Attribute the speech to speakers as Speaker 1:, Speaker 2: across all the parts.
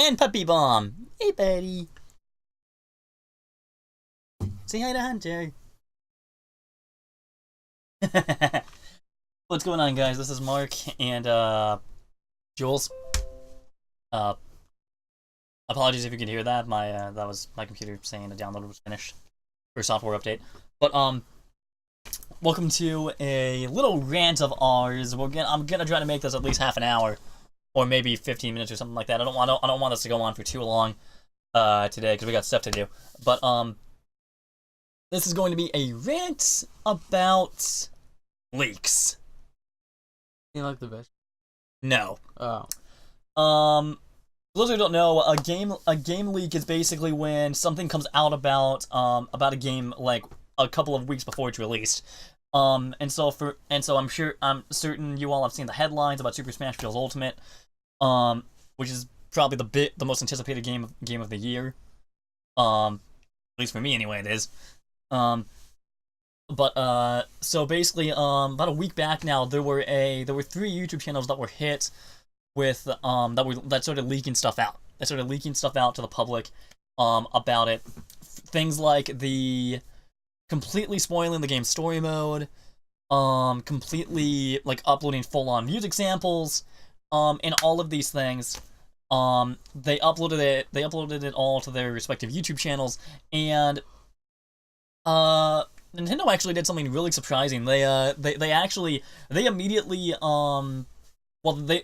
Speaker 1: And Puppy Bomb. Hey, buddy. Say hi to Hunter. What's going on, guys? This is Mark and Jules. Uh, Apologies if you could hear that. That was my computer saying the download was finished for a software update. But welcome to a little rant of ours. I'm gonna try to make this at least half an hour, or maybe 15 minutes or something like that. I don't want this to go on for too long today because we got stuff to do. But this is going to be a rant about leaks.
Speaker 2: You like the best?
Speaker 1: No.
Speaker 2: Oh.
Speaker 1: For those who don't know, a game leak is basically when something comes out about a game like a couple of weeks before it's released. And so I'm certain you all have seen the headlines about Super Smash Bros. Ultimate, which is probably the most anticipated game of the year. At least for me anyway, it is. So basically, about a week back now, there were 3 YouTube channels that were hit with that started leaking stuff out. They started leaking stuff out to the public about it. Things like the completely spoiling the game's story mode, completely like uploading full-on music samples, and all of these things. They uploaded it all to their respective YouTube channels, and Nintendo actually did something really surprising. They immediately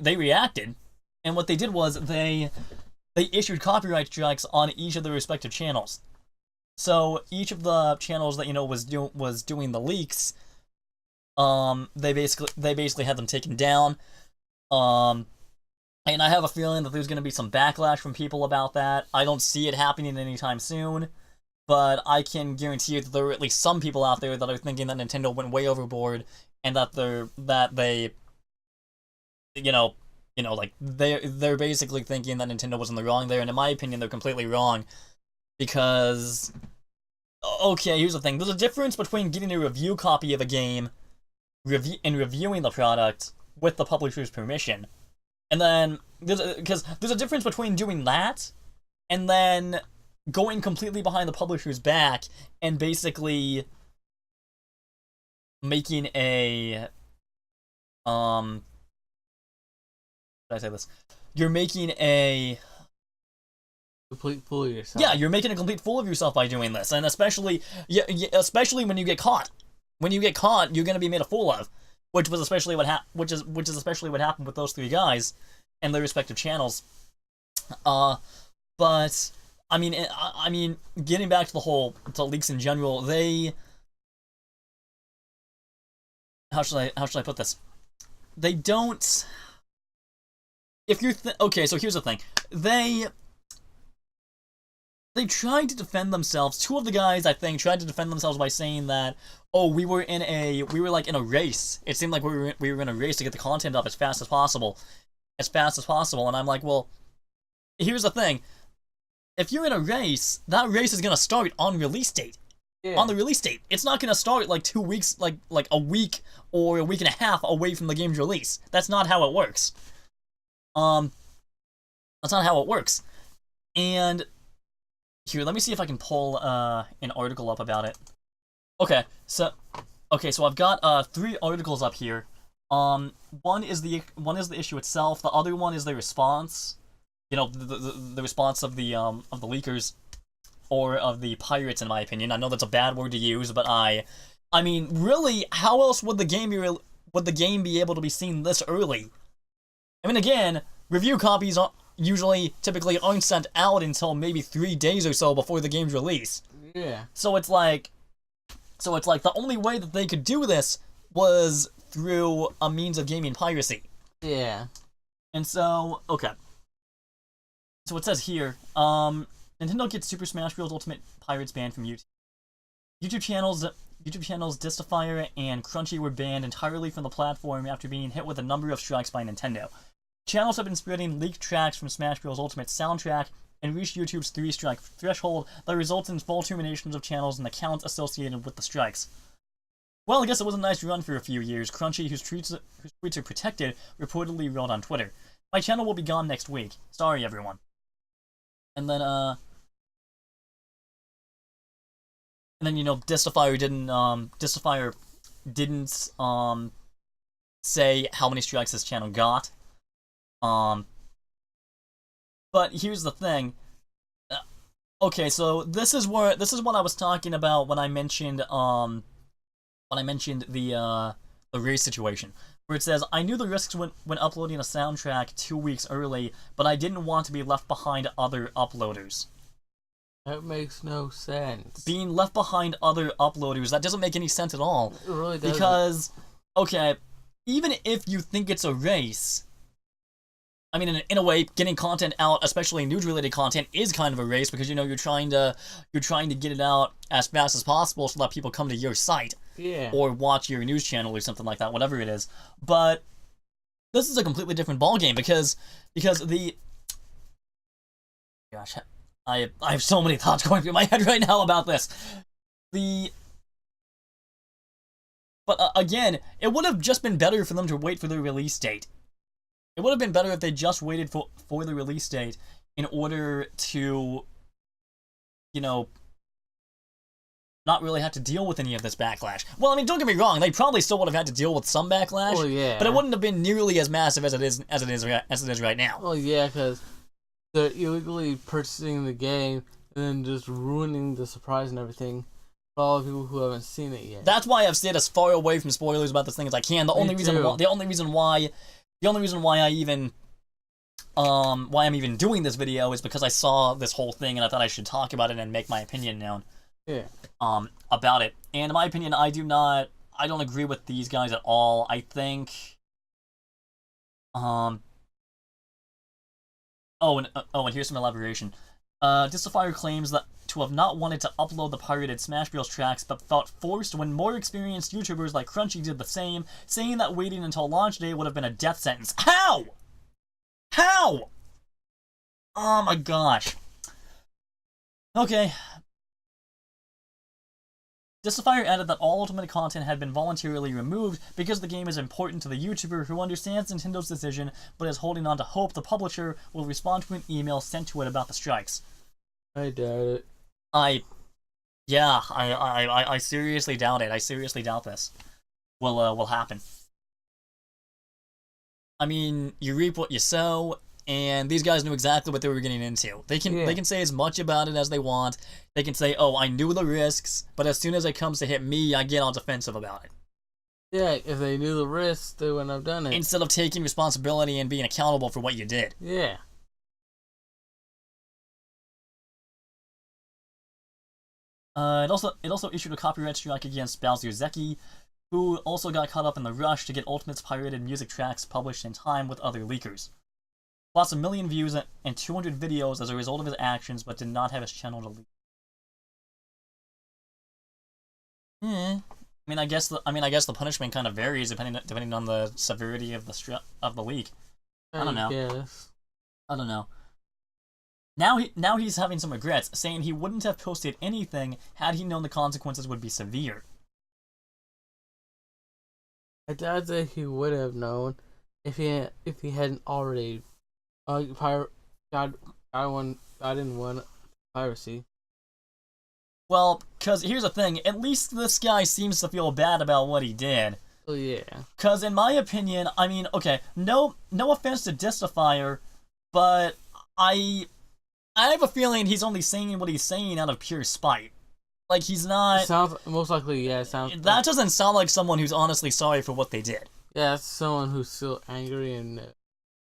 Speaker 1: they reacted, and what they did was they issued copyright strikes on each of their respective channels. So each of the channels that was doing the leaks, they basically had them taken down. And I have a feeling that there's going to be some backlash from people about that. I don't see it happening anytime soon, but I can guarantee you that there are at least some people out there that are thinking that Nintendo went way overboard, and that they they're basically thinking that Nintendo was in the wrong there. And in my opinion, they're completely wrong, because okay, here's the thing: there's a difference between getting a review copy of a game, and reviewing the product with the publisher's permission. And then, there's a difference between doing that and then going completely behind the publisher's back and basically making a, how should I say this? You're making a
Speaker 2: complete fool of yourself.
Speaker 1: Yeah, you're making a complete fool of yourself by doing this, and especially when you get caught. When you get caught, you're gonna be made a fool of. Which is especially what happened with those 3 guys and their respective channels. But I mean, getting back to to leaks in general, how should I put this? They don't. If you're okay, so here's the thing. They tried to defend themselves. 2 of the guys, I think, tried to defend themselves by saying that, oh, we were like in a race. It seemed like we were in a race to get the content up as fast as possible. And I'm like, well, here's the thing. If you're in a race, that race is gonna start on release date.
Speaker 2: Yeah.
Speaker 1: On the release date. It's not gonna start like 2 weeks, like a week or a week and a half away from the game's release. That's not how it works. That's not how it works. And here, let me see if I can pull an article up about it. Okay, so I've got 3 articles up here. One is the issue itself. The other one is the response. You know, the response of the leakers, or of the pirates, in my opinion. I know that's a bad word to use, but I mean, really, how else would the game be able to be seen this early? I mean, again, review copies typically aren't sent out until maybe 3 days or so before the game's release.
Speaker 2: Yeah.
Speaker 1: So it's like the only way that they could do this was through a means of gaming piracy.
Speaker 2: Yeah.
Speaker 1: And so, okay. So it says here, Nintendo gets Super Smash Bros. Ultimate Pirates banned from YouTube. YouTube channels Distifire and Crunchy were banned entirely from the platform after being hit with a number of strikes by Nintendo. Channels have been spreading leaked tracks from Smash Bros. Ultimate soundtrack and reached YouTube's 3-strike threshold that results in full terminations of channels and accounts associated with the strikes. Well, I guess it was a nice run for a few years. Crunchy, whose tweets are protected, reportedly wrote on Twitter, "My channel will be gone next week. Sorry, everyone." And then Distifire didn't say how many strikes his channel got. But here's the thing. Okay, so this is what I was talking about when I mentioned the race situation, where it says, I knew the risks when uploading a soundtrack 2 weeks early, but I didn't want to be left behind other uploaders.
Speaker 2: That makes no sense.
Speaker 1: Being left behind other uploaders, that doesn't make any sense at all.
Speaker 2: It really doesn't.
Speaker 1: Because, okay, even if you think it's a race, I mean, in a way, getting content out, especially news-related content, is kind of a race because you're trying to get it out as fast as possible so that people come to your site,
Speaker 2: yeah,
Speaker 1: or watch your news channel or something like that, whatever it is. But this is a completely different ballgame because the gosh, I have so many thoughts going through my head right now about this. But again, it would have just been better for them to wait for the release date. It would have been better if they just waited for the release date in order to, not really have to deal with any of this backlash. Well, I mean, don't get me wrong, they probably still would have had to deal with some backlash.
Speaker 2: Well, yeah.
Speaker 1: But it wouldn't have been nearly as massive as it is right now.
Speaker 2: Well, yeah, because they're illegally purchasing the game and then just ruining the surprise and everything for all the people who haven't seen it yet.
Speaker 1: That's why I've stayed as far away from spoilers about this thing as I can. The only reason why I'm even doing this video is because I saw this whole thing and I thought I should talk about it and make my opinion known.
Speaker 2: Yeah.
Speaker 1: About it. And in my opinion, I don't agree with these guys at all. I think and here's some elaboration. Distifire claims that to have not wanted to upload the pirated Smash Bros. Tracks, but felt forced when more experienced YouTubers like Crunchy did the same, saying that waiting until launch day would have been a death sentence. How? How? Oh my gosh. Okay. Distifire added that all Ultimate content had been voluntarily removed because the game is important to the YouTuber who understands Nintendo's decision but is holding on to hope the publisher will respond to an email sent to it about the strikes.
Speaker 2: I doubt it.
Speaker 1: I seriously doubt it. I seriously doubt this will happen. I mean, you reap what you sow, and these guys knew exactly what they were getting into. They can say as much about it as they want. They can say, "Oh, I knew the risks," but as soon as it comes to hit me, I get all defensive about it.
Speaker 2: Yeah, if they knew the risks, they wouldn't have done it.
Speaker 1: Instead of taking responsibility and being accountable for what you did.
Speaker 2: Yeah.
Speaker 1: It also issued a copyright strike against Bowser Zeki, who also got caught up in the rush to get Ultimate's pirated music tracks published in time with other leakers. Lost 1 million views and 200 videos as a result of his actions, but did not have his channel deleted. I mean, I guess the punishment kind of varies depending on the severity of the leak. I don't know.
Speaker 2: Yes.
Speaker 1: I don't know. Now he's having some regrets, saying he wouldn't have posted anything had he known the consequences would be severe.
Speaker 2: I doubt that he would have known if he hadn't already got in one piracy.
Speaker 1: Well, because here's the thing, at least this guy seems to feel bad about what he did.
Speaker 2: Oh, yeah.
Speaker 1: Because in my opinion, I mean, okay, no offense to Distifire, but I have a feeling he's only saying what he's saying out of pure spite. Like, he's not...
Speaker 2: Sounds, most likely, yeah, sounds...
Speaker 1: That doesn't sound like someone who's honestly sorry for what they did.
Speaker 2: Yeah, it's someone who's still angry and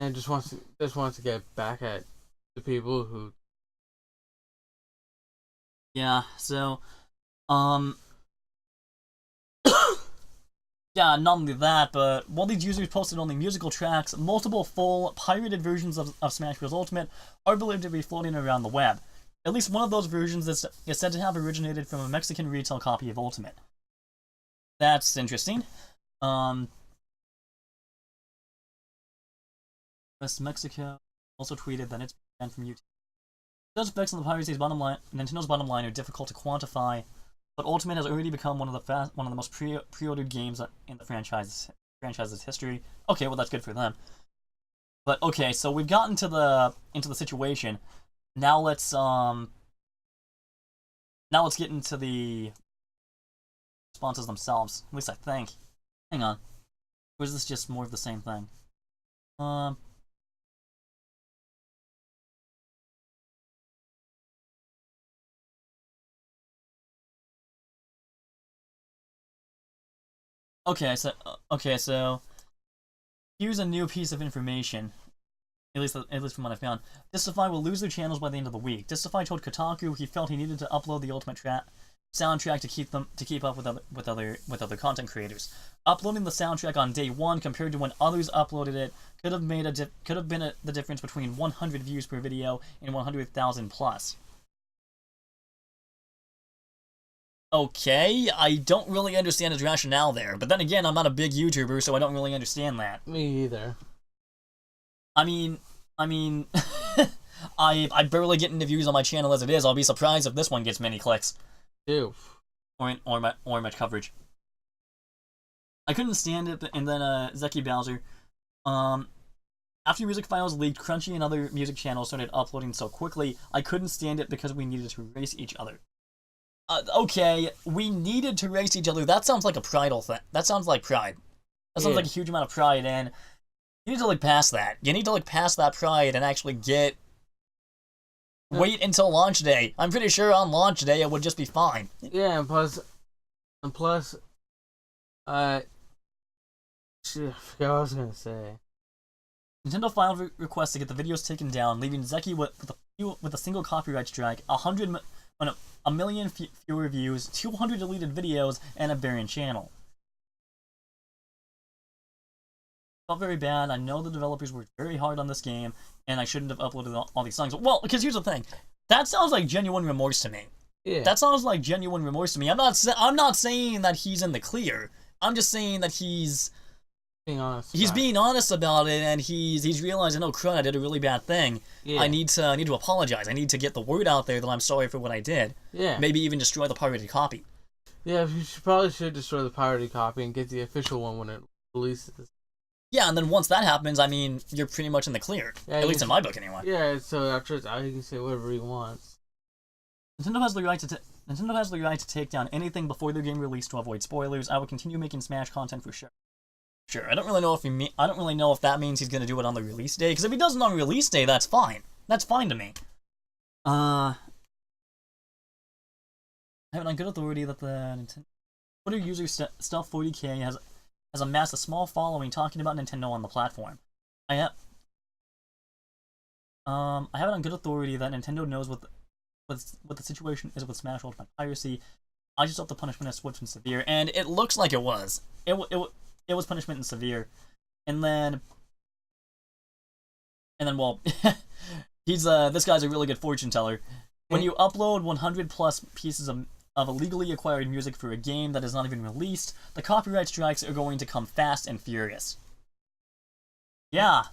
Speaker 2: just wants to get back at the people who...
Speaker 1: Yeah, so, yeah, not only that, but while these users posted only musical tracks, multiple full, pirated versions of Smash Bros. Ultimate are believed to be floating around the web. At least one of those versions is said to have originated from a Mexican retail copy of Ultimate. That's interesting. West Mexico also tweeted that it's banned from YouTube. Those effects on the piracy's Nintendo's bottom line are difficult to quantify, but Ultimate has already become one of the most pre-ordered games in the franchise's history. Okay, well that's good for them. But okay, so we've gotten into the situation. now let's get into the responses themselves. At least I think. Hang on. Or is this just more of the same thing? Okay, so here's a new piece of information. At least from what I found. Distify will lose their channels by the end of the week. Distify told Kotaku he felt he needed to upload the ultimate soundtrack to keep up with other content creators. Uploading the soundtrack on day one compared to when others uploaded it could have been the difference between 100 views per video and 100,000 plus. Okay, I don't really understand his rationale there, but then again, I'm not a big YouTuber, so I don't really understand that.
Speaker 2: Me either.
Speaker 1: I mean, I barely get any views on my channel as it is. I'll be surprised if this one gets many clicks.
Speaker 2: Ew.
Speaker 1: Or much coverage. I couldn't stand it, and then Zeki Bowser. After music files leaked, Crunchy and other music channels started uploading so quickly. I couldn't stand it because we needed to race each other. Okay, we needed to race each other. That sounds like a prideful thing. That sounds like pride. That sounds like a huge amount of pride, and you need to look past that. You need to look past that pride and actually wait until launch day. I'm pretty sure on launch day it would just be fine.
Speaker 2: Yeah, and plus, shit, I forgot what I was gonna say.
Speaker 1: Nintendo filed requests to get the videos taken down, leaving Zeki with a single copyright strike, 1 million fewer views, 200 deleted videos, and a buried channel. Felt very bad. I know the developers worked very hard on this game, and I shouldn't have uploaded all these songs. Well, because here's the thing, that sounds like genuine remorse to me.
Speaker 2: Yeah.
Speaker 1: That sounds like genuine remorse to me. I'm not saying that he's in the clear. I'm just saying that he's
Speaker 2: being honest.
Speaker 1: He's being honest about it, and he's realizing, oh crud, I did a really bad thing.
Speaker 2: Yeah.
Speaker 1: I need to apologize. I need to get the word out there that I'm sorry for what I did.
Speaker 2: Yeah.
Speaker 1: Maybe even destroy the pirated copy.
Speaker 2: Yeah, you probably should destroy the pirated copy and get the official one when it releases.
Speaker 1: Yeah, and then once that happens, I mean, you're pretty much in the clear.
Speaker 2: Yeah,
Speaker 1: at least in my book, anyway.
Speaker 2: Yeah, so after it's out, he can say whatever he wants.
Speaker 1: Nintendo has the right to take down anything before their game release to avoid spoilers. I will continue making Smash content for sure. Sure, I don't really know if that means he's gonna do it on the release day. Because if he does it on release day, that's fine. That's fine to me. I have it on good authority that the Nintendo Twitter user Stealth40k has amassed a small following talking about Nintendo on the platform. I have it on good authority that Nintendo knows what the situation is with Smash Ultimate piracy. I just hope the punishment is swift and severe, and it looks like it was. It was punishment and severe, and then well, this guy's a really good fortune teller. When you upload 100 plus pieces of illegally acquired music for a game that is not even released, the copyright strikes are going to come fast and furious. Yeah.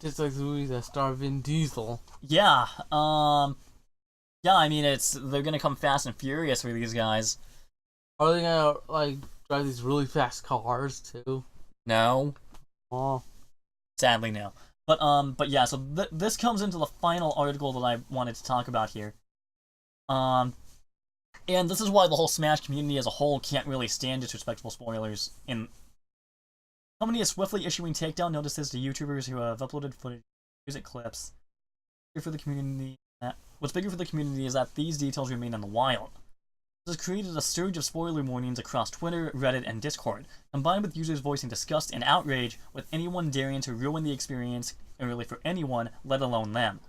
Speaker 2: Just like the movies that star Vin Diesel.
Speaker 1: Yeah. Yeah, I mean, they're gonna come fast and furious for these guys.
Speaker 2: Are they gonna, like, drive these really fast cars, too?
Speaker 1: No.
Speaker 2: Oh.
Speaker 1: Sadly, no. But yeah, so this comes into the final article that I wanted to talk about here. And this is why the whole Smash community as a whole can't really stand disrespectful spoilers. The company is swiftly issuing takedown notices to YouTubers who have uploaded footage, music clips. What's bigger for the community is that these details remain in the wild. This has created a surge of spoiler warnings across Twitter, Reddit, and Discord, combined with users voicing disgust and outrage with anyone daring to ruin the experience early for anyone, let alone them.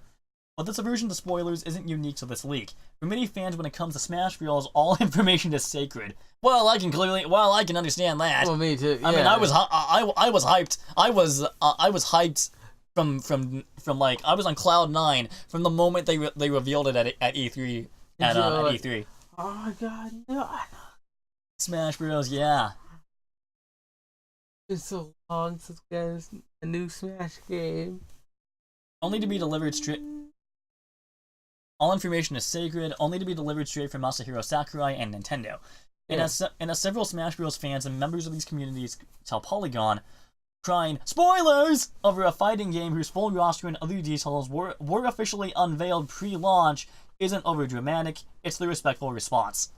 Speaker 1: But this aversion to spoilers isn't unique to this leak. For many fans, when it comes to Smash Bros., all information is sacred. Well, I can understand that.
Speaker 2: Well, me too. Yeah.
Speaker 1: I mean, I was hyped. I was hyped from like I was on cloud 9 from the moment they revealed it at E3 at E3.
Speaker 2: Oh my god, no!
Speaker 1: Smash Bros. Yeah.
Speaker 2: It's so long since there's a new Smash game.
Speaker 1: Only to be delivered straight. All information is sacred, only to be delivered straight from Masahiro Sakurai and Nintendo. Yeah. And as several Smash Bros. Fans and members of these communities tell Polygon, crying "spoilers" over a fighting game whose full roster and other details were officially unveiled pre-launch isn't overdramatic, it's the respectful response.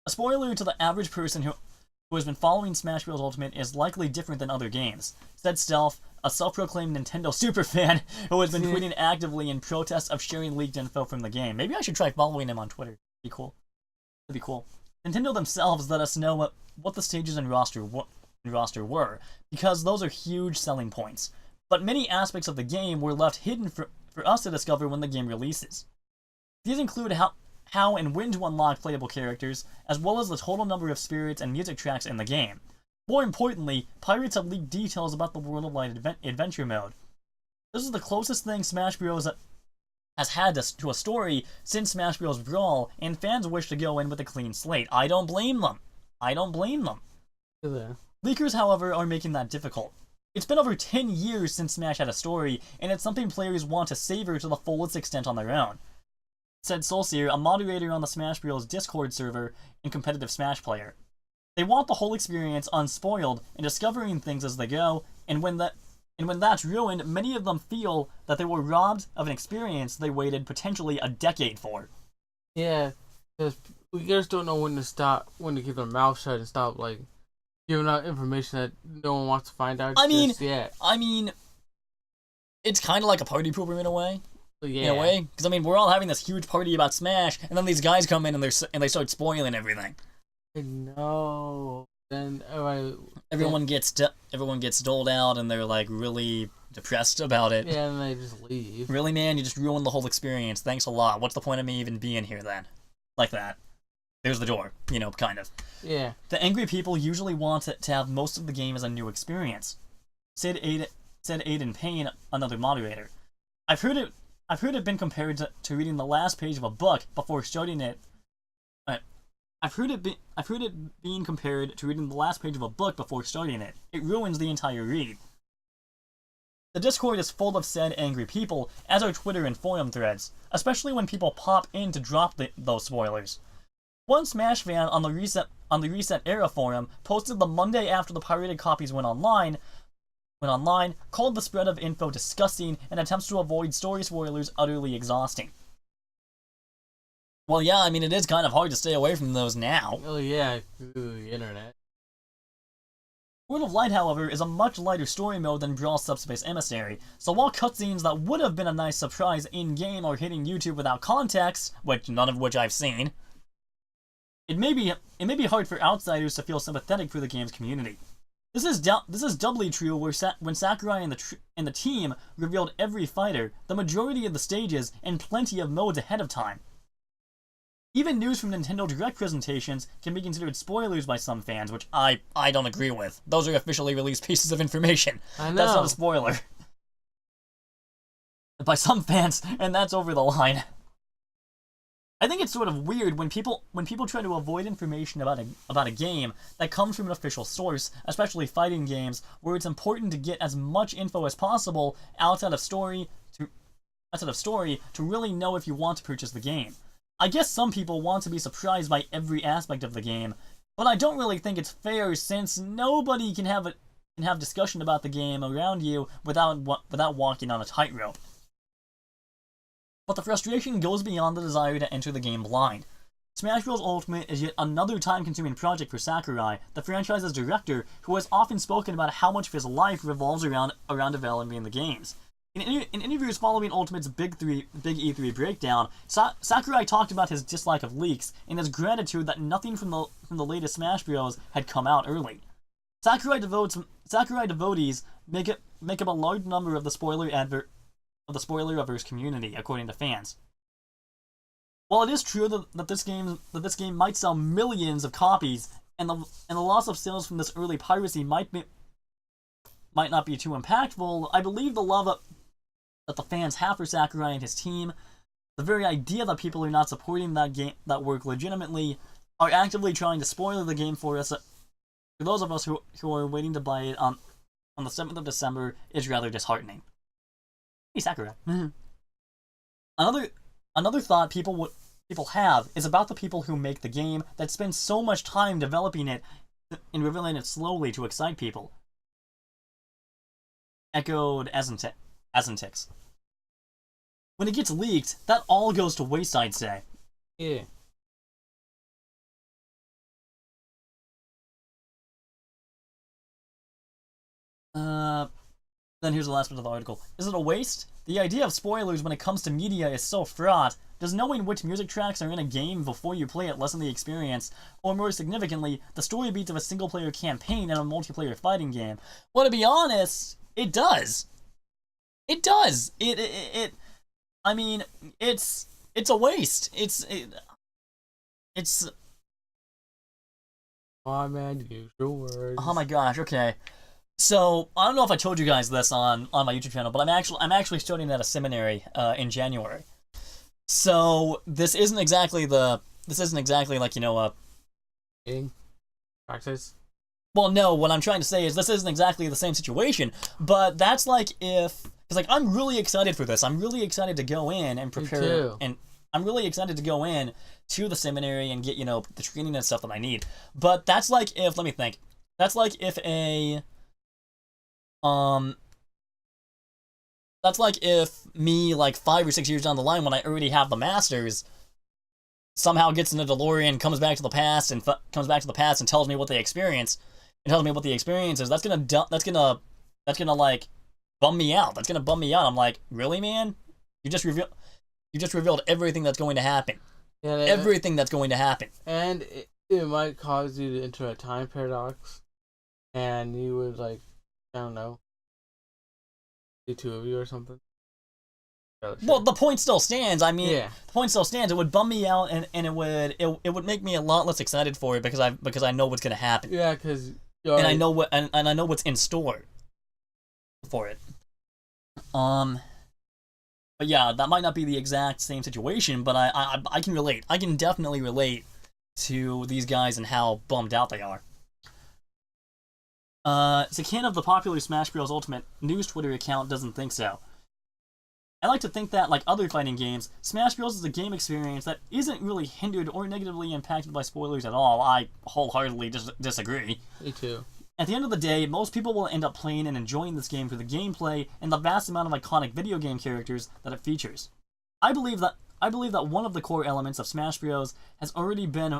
Speaker 1: A spoiler to the average person who has been following Smash Bros. Ultimate is likely different than other games, said Stealth, a self-proclaimed Nintendo superfan who has been tweeting actively in protest of sharing leaked info from the game. Maybe I should try following him on Twitter. It'd be cool. Nintendo themselves let us know what the stages and roster were, because those are huge selling points. But many aspects of the game were left hidden for us to discover when the game releases. These include how and when to unlock playable characters, as well as the total number of spirits and music tracks in the game. More importantly, pirates have leaked details about the World of Light adventure mode. This is the closest thing Smash Bros. Has had to a story since Smash Bros. Brawl, and fans wish to go in with a clean slate. I don't blame them.
Speaker 2: Yeah.
Speaker 1: Leakers, however, are making that difficult. It's been over 10 years since Smash had a story, and it's something players want to savor to the fullest extent on their own, said Solseer, a moderator on the Smash Bros. Discord server and competitive Smash player. They want the whole experience unspoiled and discovering things as they go, and when that's ruined, many of them feel that they were robbed of an experience they waited potentially a decade for.
Speaker 2: Yeah, because we just don't know when to keep their mouth shut and stop, like, giving out information that no one wants to find out just yet.
Speaker 1: I mean, it's kind of like a party pooper in a way.
Speaker 2: Yeah.
Speaker 1: In a way, because I mean, we're all having this huge party about Smash, and then these guys come in and they start spoiling everything.
Speaker 2: No. Then
Speaker 1: everyone gets doled out, and they're like really depressed about it.
Speaker 2: Yeah, and they just leave.
Speaker 1: Really, man, you just ruined the whole experience. Thanks a lot. What's the point of me even being here then? Like that. There's the door. Kind of.
Speaker 2: Yeah.
Speaker 1: The angry people usually want to have most of the game as a new experience, said Aiden Payne, another moderator. I've heard it been compared to reading the last page of a book before starting it. I've heard it being compared to reading the last page of a book before starting it. It ruins the entire read. The Discord is full of said angry people, as are Twitter and forum threads, especially when people pop in to drop those spoilers. One Smash fan on the Reset Era forum posted the Monday after the pirated copies went online, called the spread of info disgusting and attempts to avoid story spoilers utterly exhausting. Well, yeah, I mean, it is kind of hard to stay away from those now.
Speaker 2: Oh, yeah, through the internet.
Speaker 1: World of Light, however, is a much lighter story mode than Brawl's Subspace Emissary, so while cutscenes that would have been a nice surprise in-game are hitting YouTube without context, none of which I've seen, it may be hard for outsiders to feel sympathetic for the game's community. This is doubly true when Sakurai and the team revealed every fighter, the majority of the stages, and plenty of modes ahead of time. Even news from Nintendo Direct presentations can be considered spoilers by some fans, which I don't agree with. Those are officially released pieces of information.
Speaker 2: I know.
Speaker 1: That's not a spoiler. By some fans, and that's over the line. I think it's sort of weird when people try to avoid information about a game that comes from an official source, especially fighting games, where it's important to get as much info as possible outside of story to really know if you want to purchase the game. I guess some people want to be surprised by every aspect of the game, but I don't really think it's fair since nobody can have discussion about the game around you without walking on a tightrope. But the frustration goes beyond the desire to enter the game blind. Smash Bros. Ultimate is yet another time-consuming project for Sakurai, the franchise's director, who has often spoken about how much of his life revolves around developing the games. In interviews following Ultimate's Big E3 breakdown, Sakurai talked about his dislike of leaks and his gratitude that nothing from the latest Smash Bros. Had come out early. Sakurai devotees make up a large number of the spoiler-averse community, according to fans. While it is true that this game might sell millions of copies, and the loss of sales from this early piracy might not be too impactful, I believe the love that the fans have for Sakurai and his team, the very idea that people are not supporting that work legitimately, are actively trying to spoil the game for us, for those of us who are waiting to buy it on the 7th of December, is rather disheartening. Hey, Sakurai. Another thought people have is about the people who make the game that spend so much time developing it and revealing it slowly to excite people. echoed Azentix. When it gets leaked, that all goes to waste, I'd say.
Speaker 2: Yeah.
Speaker 1: Then here's the last bit of the article. Is it a waste? The idea of spoilers when it comes to media is so fraught. Does knowing which music tracks are in a game before you play it lessen the experience? Or more significantly, the story beats of a single-player campaign in a multiplayer fighting game? Well, to be honest, it does. It does. I mean, it's a waste. It's.
Speaker 2: Oh man, use your words.
Speaker 1: Oh my gosh. Okay. So I don't know if I told you guys this on my YouTube channel, but I'm actually studying at a seminary in January. So this isn't exactly like, you know,
Speaker 2: practice.
Speaker 1: Well, no, what I'm trying to say is this isn't exactly the same situation, but that's like if because like I'm really excited for this. I'm really excited to go in and prepare, and I'm really excited to go in to the seminary and get, you know, the training and stuff that I need. But that's like if, let me think. That's like if that's like if me, like 5 or 6 years down the line, when I already have the masters, somehow gets in a DeLorean, comes back to the past and tells me what they experienced, and tells me what the experience is. That's gonna like bum me out. That's gonna bum me out. I'm like, really, man? You just revealed everything that's going to happen.
Speaker 2: Yeah,
Speaker 1: everything that's going to happen.
Speaker 2: And it might cause you to enter a time paradox, and you would, like, I don't know, the two of you or something.
Speaker 1: Well, the point still stands. I mean,
Speaker 2: yeah.
Speaker 1: The point still stands. It would bum me out, and it would make me a lot less excited for it because I know what's gonna happen.
Speaker 2: Yeah, because
Speaker 1: I know I know what's in store for it. But yeah, that might not be the exact same situation, but I can relate. I can definitely relate to these guys and how bummed out they are. Zakan of the popular Smash Bros. Ultimate News Twitter account doesn't think so. I like to think that, like other fighting games, Smash Bros. Is a game experience that isn't really hindered or negatively impacted by spoilers at all. I wholeheartedly disagree.
Speaker 2: Me too.
Speaker 1: At the end of the day, most people will end up playing and enjoying this game for the gameplay and the vast amount of iconic video game characters that it features. I believe that one of the core elements of Smash Bros. Has already been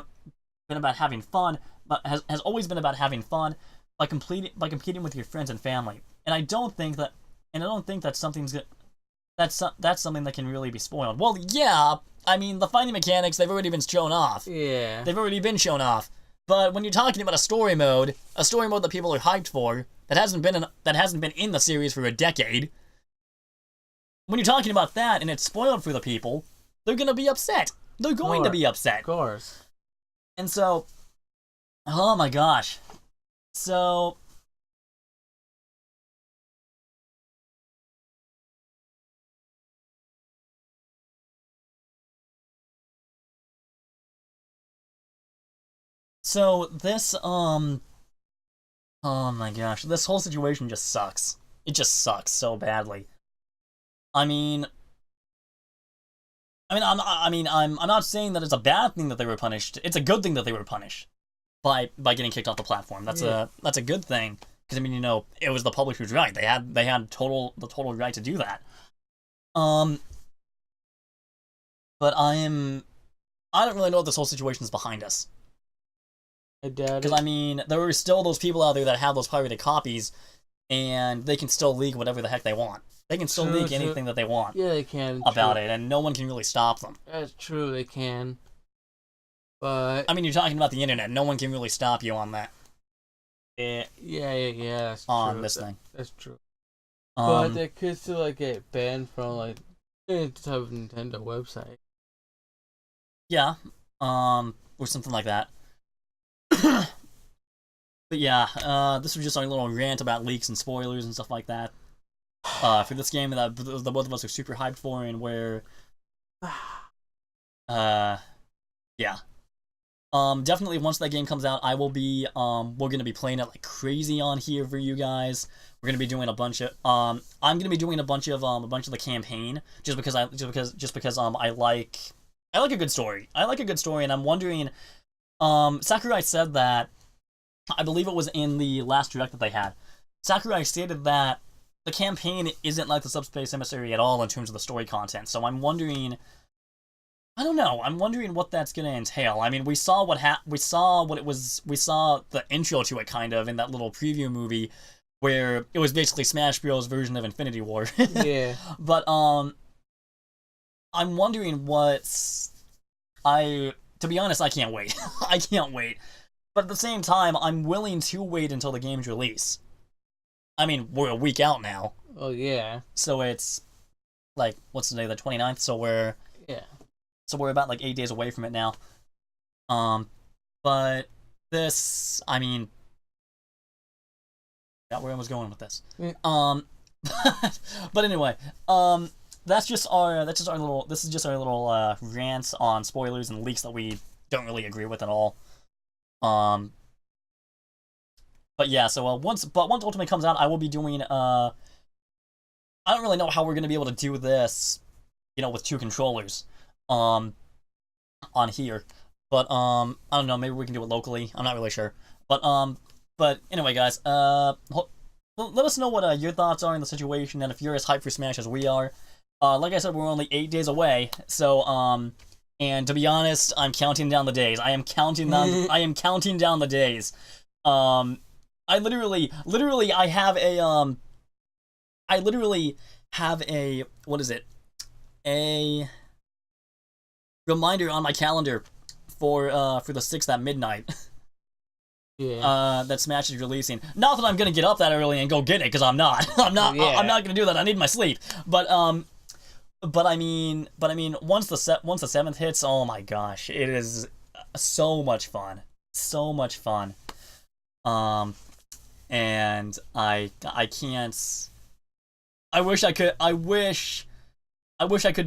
Speaker 1: about having fun, but has always been about having fun by competing with your friends and family. And I don't think that that's something that can really be spoiled. Well, yeah, I mean, the fighting mechanics, they've already been shown off.
Speaker 2: Yeah.
Speaker 1: They've already been shown off. But when you're talking about a story mode that people are hyped for, that hasn't been in the series for a decade, when you're talking about that and it's spoiled for the people, they're gonna be upset. They're going to be upset.
Speaker 2: Of course.
Speaker 1: And so, oh my gosh. So, this, oh my gosh, this whole situation just sucks. It just sucks so badly. I'm not saying that it's a bad thing that they were punished. It's a good thing that they were punished by getting kicked off the platform. That's a good thing, because I mean, you know, it was the publisher's right. They had the total right to do that. But I don't really know if this whole situation is behind us.
Speaker 2: I doubt it.
Speaker 1: Because I mean, there are still those people out there that have those pirated copies, and they can still leak whatever the heck they want. They can still leak anything that they want.
Speaker 2: Yeah, they can.
Speaker 1: About it, and no one can really stop them.
Speaker 2: That's true, they can. But
Speaker 1: I mean, you're talking about the internet. No one can really stop you on that.
Speaker 2: Yeah, that's true.
Speaker 1: On this thing.
Speaker 2: That's true. But they could still, like, get banned from, like, any type of Nintendo website.
Speaker 1: Yeah. Or something like that. But yeah, this was just our little rant about leaks and spoilers and stuff like that. For this game that the both of us are super hyped for, and where, yeah. Definitely once that game comes out, I will be, we're gonna be playing it like crazy on here for you guys. We're gonna be doing a bunch of, I'm gonna be doing a bunch of the campaign, just because I like a good story. I like a good story, and I'm wondering, Sakurai said that, I believe it was in the last direct that they had, Sakurai stated that the campaign isn't like the Subspace Emissary at all in terms of the story content. So I'm wondering, I don't know. I'm wondering what that's gonna entail. I mean, we saw we saw what it was. We saw the intro to it kind of in that little preview movie, where it was basically Smash Bros. Version of Infinity War.
Speaker 2: Yeah.
Speaker 1: But I'm wondering to be honest, I can't wait. I can't wait. But at the same time, I'm willing to wait until the game's release. I mean, we're a week out now.
Speaker 2: Oh yeah.
Speaker 1: So it's like, what's the day? The 29th. So we're about like 8 days away from it now. But this, I mean, got where I was going with this.
Speaker 2: Yeah.
Speaker 1: But anyway, this is just our little rant on spoilers and leaks that we don't really agree with at all. But yeah, so once Ultimate comes out, I will be doing I don't really know how we're gonna be able to do this, with two controllers, on here. But I don't know, maybe we can do it locally. I'm not really sure. But anyway, guys, let us know what your thoughts are in the situation, and if you're as hyped for Smash as we are. Like I said, we're only 8 days away, so and to be honest, I'm counting down the days. I am counting down the days. I literally have a what is it? A reminder on my calendar for the 6th at midnight.
Speaker 2: Yeah.
Speaker 1: That Smash is releasing. Not that I'm gonna get up that early and go get it, because I'm not. I'm not gonna do that. I need my sleep. But I mean, once the 7th hits, oh my gosh, it is so much fun. So much fun. And I can't. I wish I could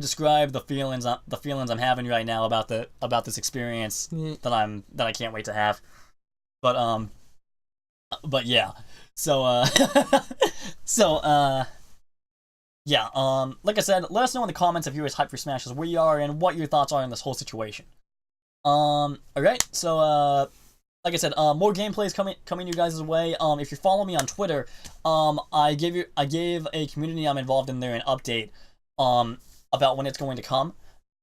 Speaker 1: describe the feelings I'm having right now about this experience that I can't wait to have. But yeah. So yeah, like I said, let us know in the comments if you're as hyped for Smash as we are and what your thoughts are on this whole situation. Alright, so like I said, more gameplays coming your guys' way. If you follow me on Twitter, I gave a community I'm involved in there an update about when it's going to come.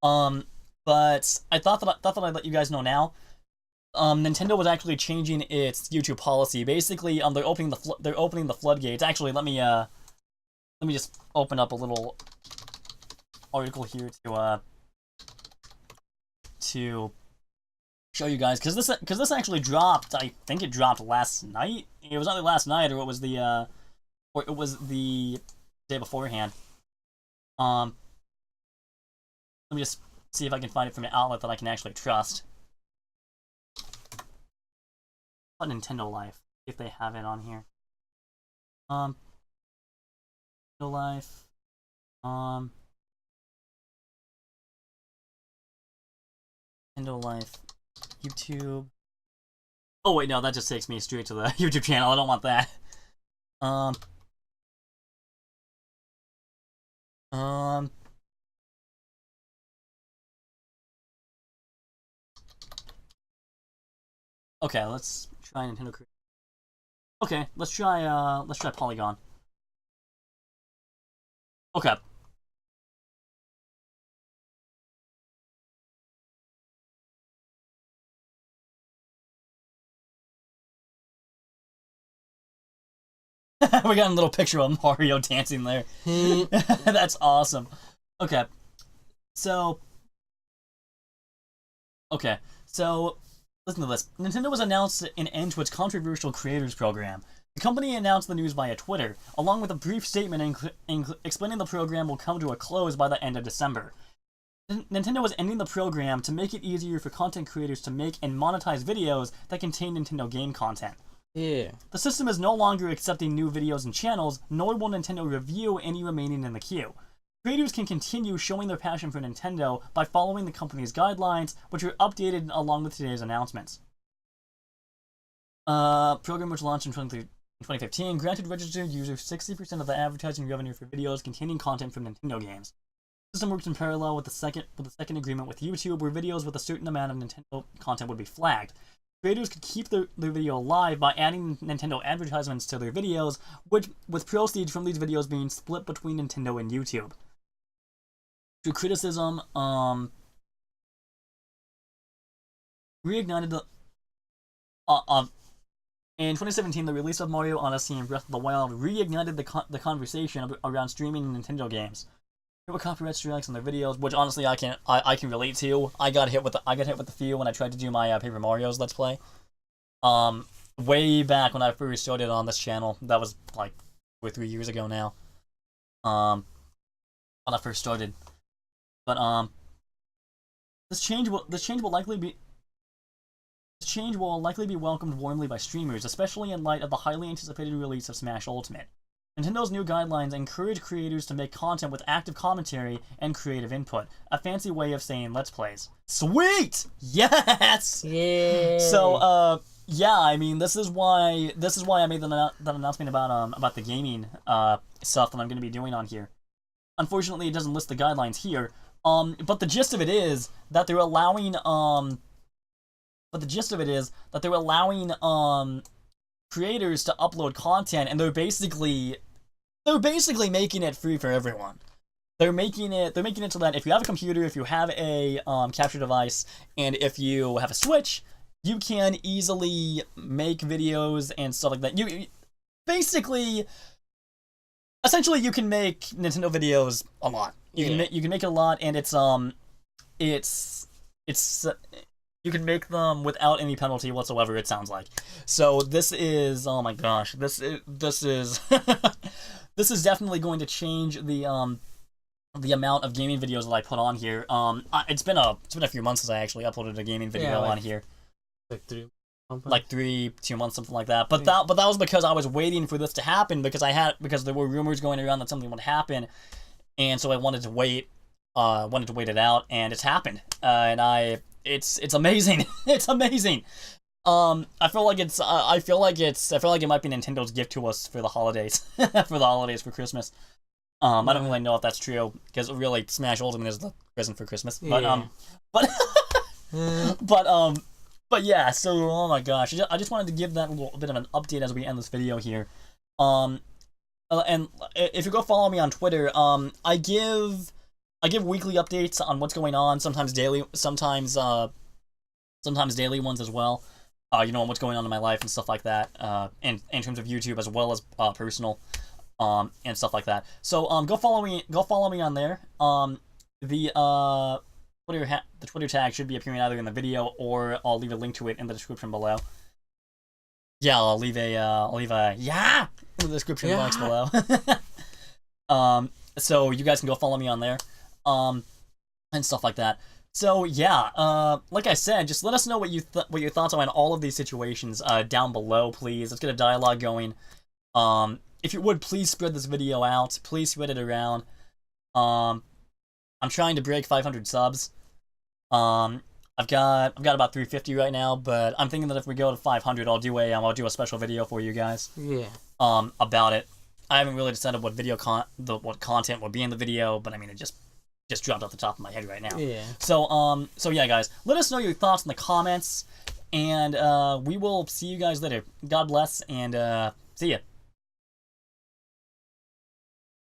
Speaker 1: But I thought that I'd let you guys know now. Nintendo was actually changing its YouTube policy. Basically, they're opening the floodgates. Actually, let me just open up a little article here to show you guys, because this actually dropped. I think it dropped last night. It was either last night or it was the day beforehand. Let me just see if I can find it from an outlet that I can actually trust. What Nintendo Life, if they have it on here. Nintendo Life. Nintendo Life. YouTube. Oh wait, no, that just takes me straight to the YouTube channel. I don't want that. Okay, let's try Nintendo. Okay, let's try Polygon. Okay. We got a little picture of Mario dancing there. That's awesome. Okay. So listen to this. Nintendo has announced an end to its controversial creators program. The company announced the news via Twitter, along with a brief statement explaining the program will come to a close by the end of December. Nintendo is ending the program to make it easier for content creators to make and monetize videos that contain Nintendo game content.
Speaker 2: Yeah.
Speaker 1: The system is no longer accepting new videos and channels, nor will Nintendo review any remaining in the queue. Creators can continue showing their passion for Nintendo by following the company's guidelines, which are updated along with today's announcements. Program which launched in 2015 granted registered users 60% of the advertising revenue for videos containing content from Nintendo games. The system works in parallel with the second agreement with YouTube, where videos with a certain amount of Nintendo content would be flagged. creators could keep their video alive by adding Nintendo advertisements to their videos, which with proceeds from these videos being split between Nintendo and YouTube. Through criticism, reignited the in 2017, the release of Mario Odyssey and Breath of the Wild reignited the conversation around streaming Nintendo games. There were copyright strikes on their videos, which honestly I can relate to. I got hit with the few when I tried to do my Paper Mario's Let's Play. Way back when I first started on this channel, that was like 2 or 3 years ago now. When I first started, but this change will likely be welcomed warmly by streamers, especially in light of the highly anticipated release of Smash Ultimate. Nintendo's new guidelines encourage creators to make content with active commentary and creative input. A fancy way of saying Let's Plays. Sweet! Yes!
Speaker 2: Yeah.
Speaker 1: So, yeah, I mean, this is why I made that announcement about the gaming stuff that I'm going to be doing on here. Unfortunately, it doesn't list the guidelines here. But the gist of it is that they're allowing creators to upload content, and they're basically making it free for everyone. They're making it so that if you have a computer, if you have a capture device, and if you have a Switch, you can easily make videos and stuff like that. You essentially you can make Nintendo videos a lot. You can make it a lot, and you can make them without any penalty whatsoever, it sounds like. So this is, oh my gosh, this is this is definitely going to change the amount of gaming videos that I put on here. It's been a few months since I actually uploaded a gaming video on here.
Speaker 2: Like 3 months?
Speaker 1: Like 2 months, something like that. But that was because I was waiting for this to happen, because there were rumors going around that something would happen, and so I wanted to wait it out, and it's happened. It's amazing. It's amazing. I feel like it might be Nintendo's gift to us for the holidays, for Christmas. I don't really know if that's true, because really Smash Ultimate is the present for Christmas. But but yeah. So oh my gosh, I just wanted to give that little bit of an update as we end this video here. And if you go follow me on Twitter, I give weekly updates on what's going on, sometimes daily ones as well. On what's going on in my life and stuff like that. In terms of YouTube as well as personal, and stuff like that. So go follow me on there. The Twitter tag should be appearing either in the video, or I'll leave a link to it in the description below. Yeah, I'll leave a in the description box below. So you guys can go follow me on there. And stuff like that. So yeah, like I said, just let us know what your thoughts are on all of these situations down below, please. Let's get a dialogue going. If you would, please spread this video out. Please spread it around. I'm trying to break 500 subs. I've got about 350 right now, but I'm thinking that if we go to 500, I'll do a special video for you guys.
Speaker 2: Yeah.
Speaker 1: About it. I haven't really decided what what content will be in the video, but I mean, it just dropped off the top of my head right now.
Speaker 2: Yeah.
Speaker 1: So yeah, guys, let us know your thoughts in the comments, and we will see you guys later. God bless, and see ya.